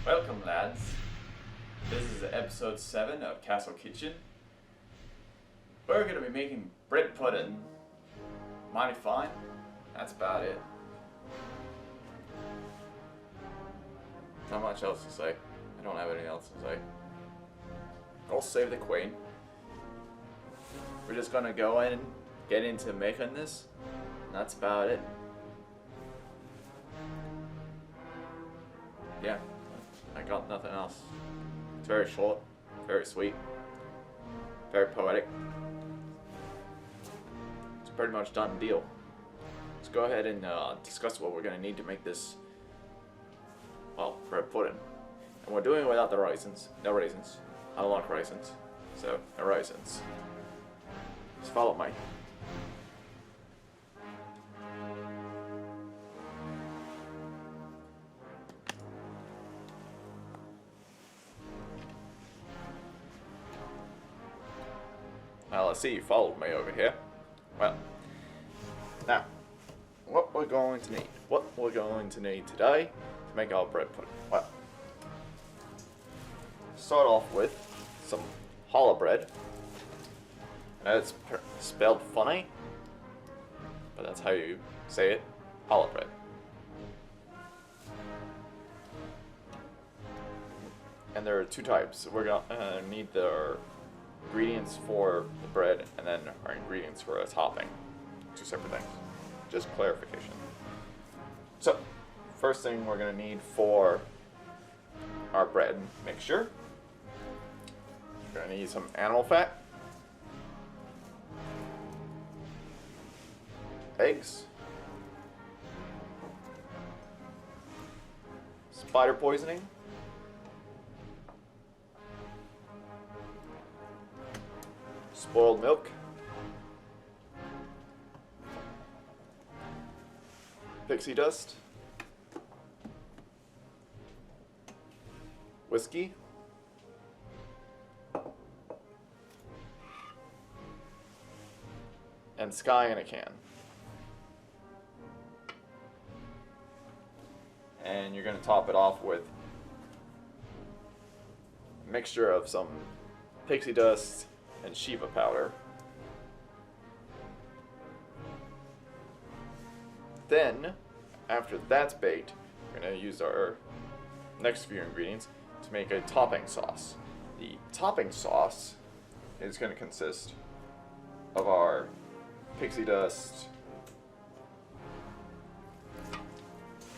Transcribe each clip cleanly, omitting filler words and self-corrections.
Welcome, lads. This is episode 7 of Castle Kitchen. We're going to be making bread pudding. Mighty fine. That's about it. Not much else to say. I don't have anything else to say. I'll save the queen. We're just going to go in and get into making this. And that's about it. Yeah. I got nothing else. It's very short, very sweet, very poetic. It's a pretty much done deal. Let's go ahead and discuss what we're going to need to make this, well, bread pudding. And we're doing it without the raisins. No raisins. I don't like raisins. So, no raisins. Just follow me. Now let's see, you followed me over here. Well, now, what we're going to need today to make our bread pudding. Well, start off with some challah bread. I know it's spelled funny, but that's how you say it, challah bread. And there are two types. We're gonna need the ingredients for the bread and then our ingredients for a topping. Two separate things. Just clarification. So, first thing we're going to need for our bread mixture, we're going to need some animal fat, eggs, spider poisoning, spoiled milk, pixie dust, whiskey, and Sky in a can. And you're going to top it off with a mixture of some pixie dust and Shiva powder. Then, after that's baked, we're going to use our next few ingredients to make a topping sauce. The topping sauce is going to consist of our pixie dust,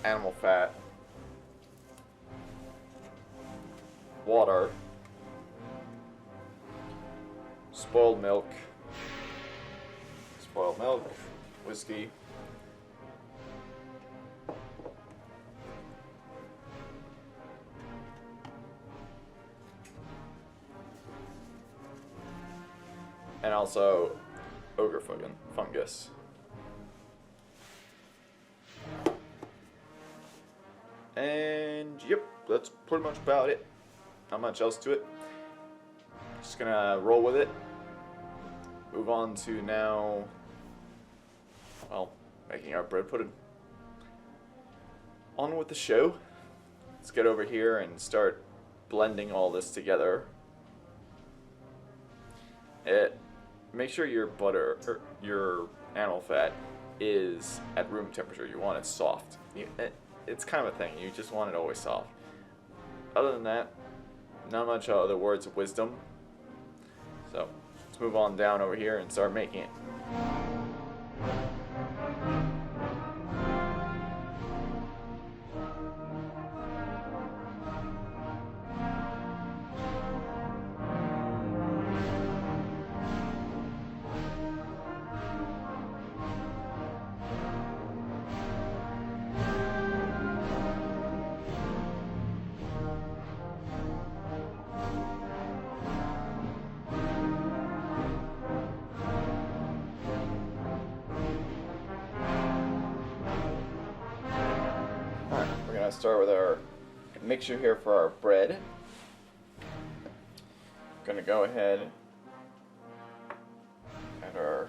animal fat, water, spoiled milk, whiskey, and also ogre fungus. And yep, that's pretty much about it. Not much else to it. Just gonna roll with it. Move on to now, well, making our bread pudding. On with the show. Let's get over here and start blending all this together. Make sure your butter, or your animal fat, is at room temperature. You want it soft. It's kind of a thing. You just want it always soft. Other than that, not much other words of wisdom. So, let's move on down over here and start making it. Start with our mixture here for our bread. Gonna go ahead and our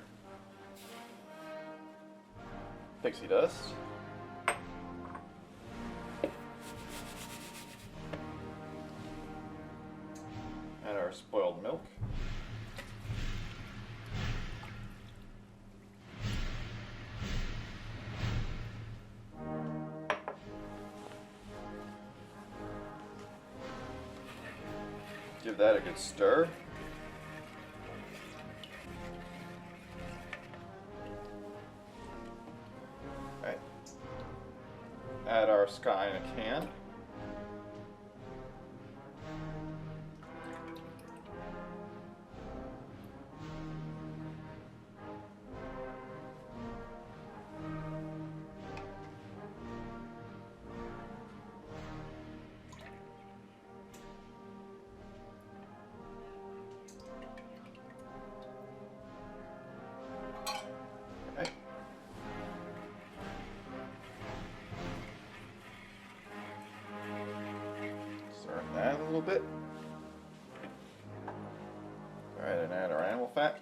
pixie dust, Give that a good stir. Alright. Add our sky in a can. That a little bit. Go ahead and add our animal fat.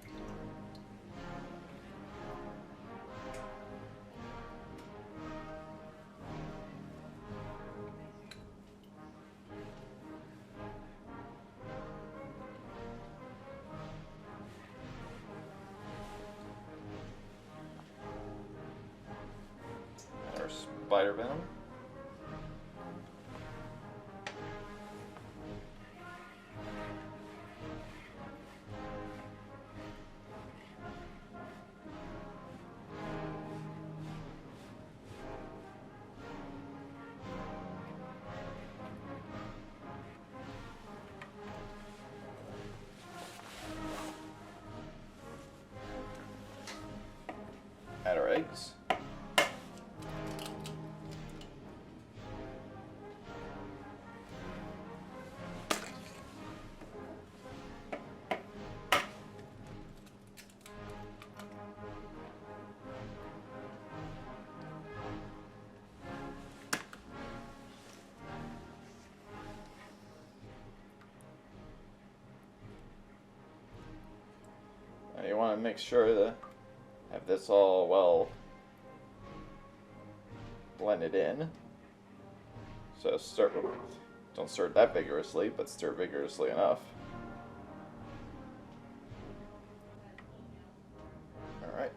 And our spider venom. Add our eggs. Now you want to make sure to have this all well blended in. So don't stir that vigorously, but stir vigorously enough. Alright,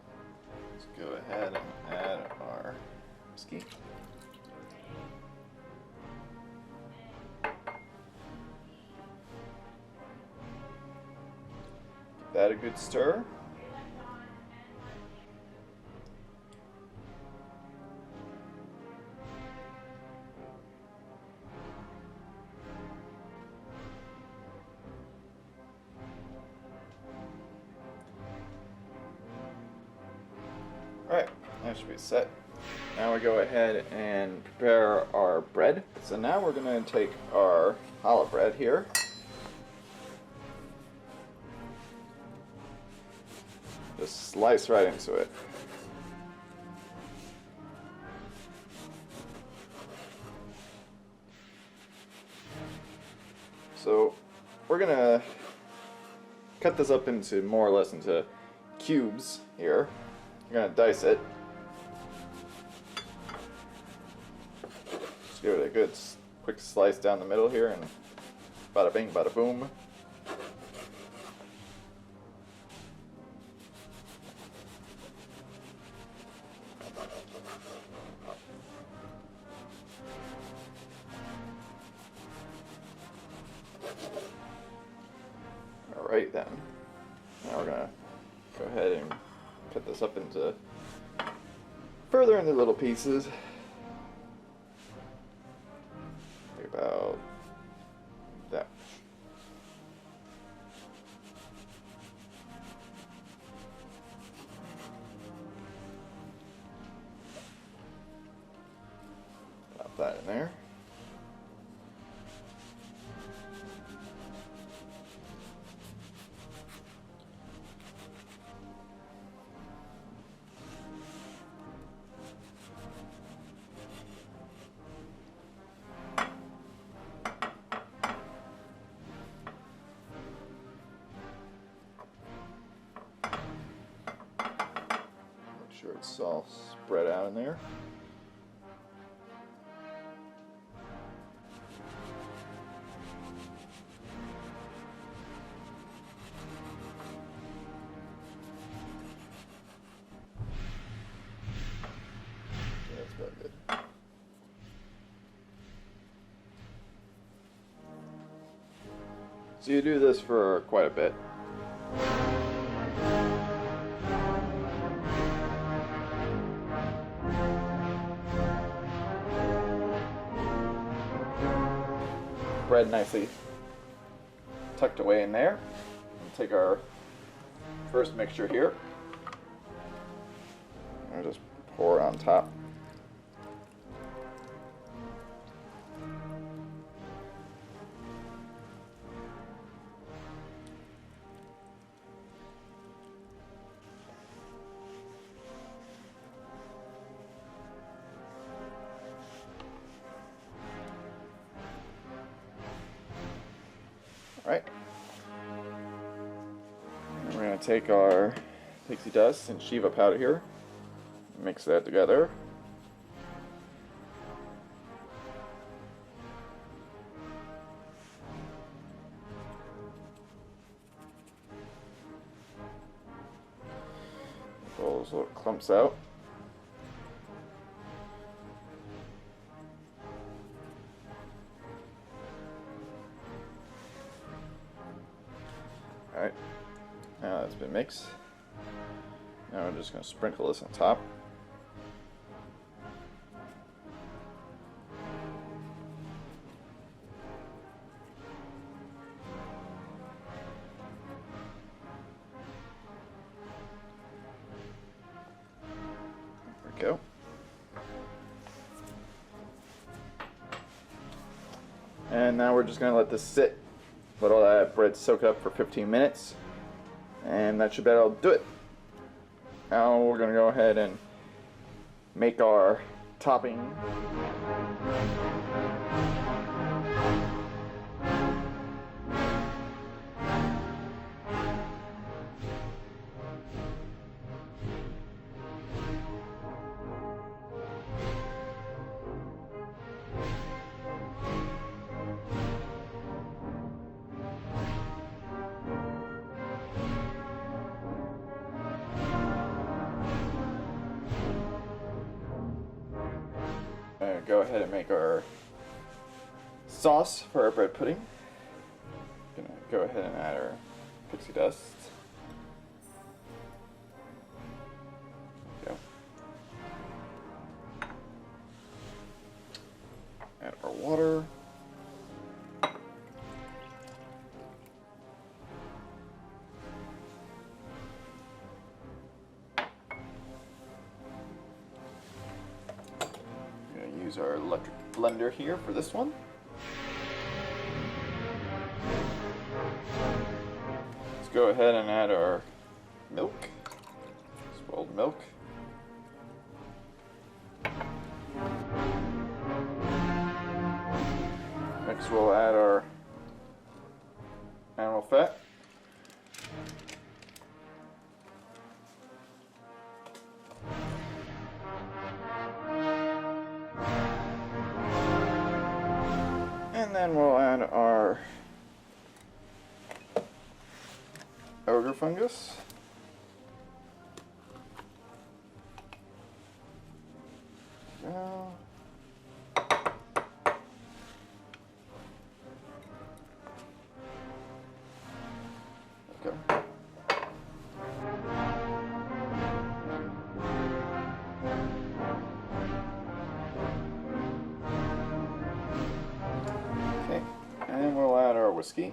let's go ahead and add our whiskey. Give that a good stir. Alright, that should be set. Now we go ahead and prepare our bread. So now we're going to take our challah bread here. Just slice right into it. So we're going to cut this up into more or less into cubes here. You're gonna dice it. Just give it a good quick slice down the middle here and bada bing, bada boom. Alright then. Now we're gonna go ahead and cut this up into further into little pieces. About that. Pop that in there. Sure it's all spread out in there. Yeah, that's about good. So you do this for quite a bit. Bread nicely tucked away in there. We'll take our first mixture here and just pour it on top. Right. And we're going to take our pixie dust and Shiva powder here, mix that together. Pull those little clumps out. Alright, now that's been mixed. Now we're just going to sprinkle this on top. There we go. And now we're just going to let this sit. Let all that bread soak up for 15 minutes, and that should be able to do it. Now we're going to go ahead and make our topping. Go ahead and make our sauce for our bread pudding. Gonna go ahead and add our pixie dust. There we go. Add our water. Use our electric blender here for this one. Let's go ahead and add our milk, spoiled milk. Next we'll add our animal fat. And then we'll add our ogre fungus. Okay. Okay, and we'll add our whiskey.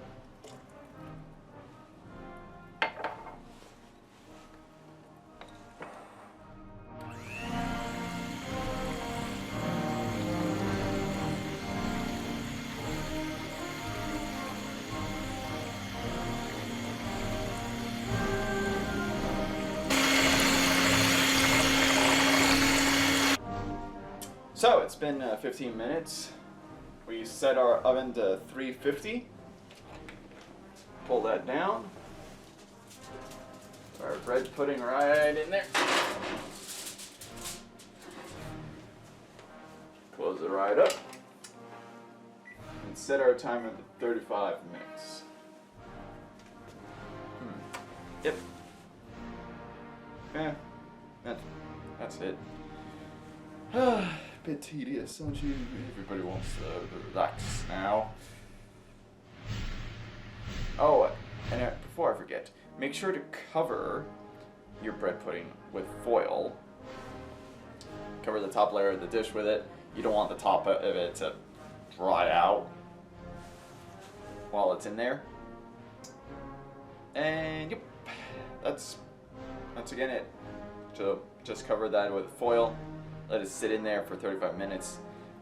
So it's been 15 minutes. We set our oven to 350. Pull that down. Our bread pudding right in there. Close it right up. And set our timer to 35 minutes. Yep. Yeah, that's it. Bit tedious, don't you? Everybody wants to relax now. Oh, and before I forget, make sure to cover your bread pudding with foil. Cover the top layer of the dish with it. You don't want the top of it to dry out while it's in there. And yep, that's again it. So just cover that with foil, let it sit in there for 35 minutes,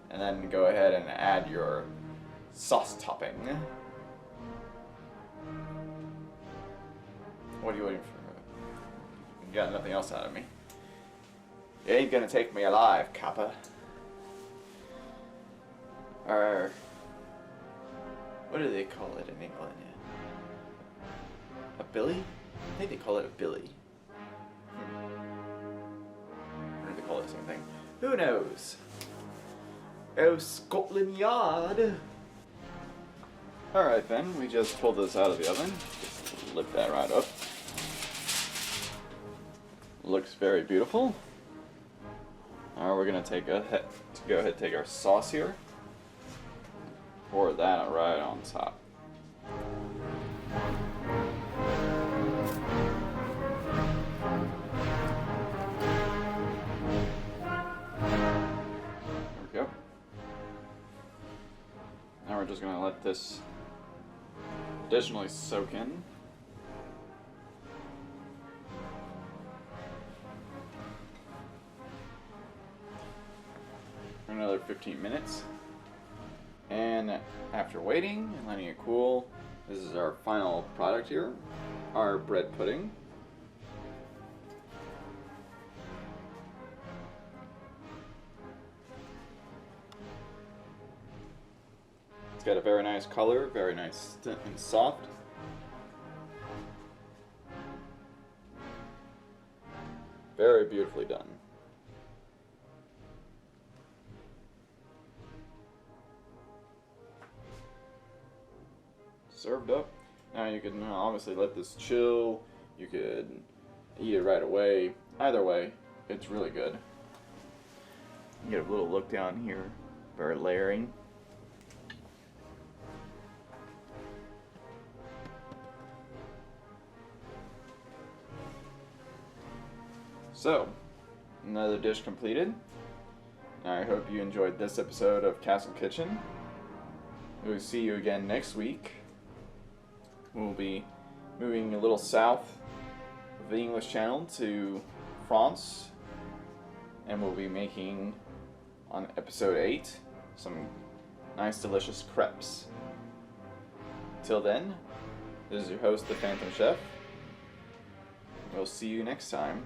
and then go ahead and add your sauce topping. What are you waiting for? You got nothing else out of me. You ain't gonna take me alive, Kappa. Or what do they call it in England? A billy? I think they call it a billy. Or do they call it the same thing? Who knows? Oh, Scotland Yard! Alright then, we just pulled this out of the oven. Just lift that right up. Looks very beautiful. Alright, we're gonna go ahead and take our sauce here. Pour that right on top. There we go. Now we're just gonna let this additionally soak in. For another 15 minutes. And after waiting and letting it cool, this is our final product here, our bread pudding. It's got a very nice color, very nice and soft. Very beautifully done. Served up. Now you can obviously let this chill. You could eat it right away. Either way, it's really good. You get a little look down here. Very layering. So, another dish completed. I hope you enjoyed this episode of Castle Kitchen. We'll see you again next week. We'll be moving a little south of the English Channel to France, and we'll be making, on episode 8, some nice delicious crepes. Till then, this is your host, the Phantom Chef. We'll see you next time.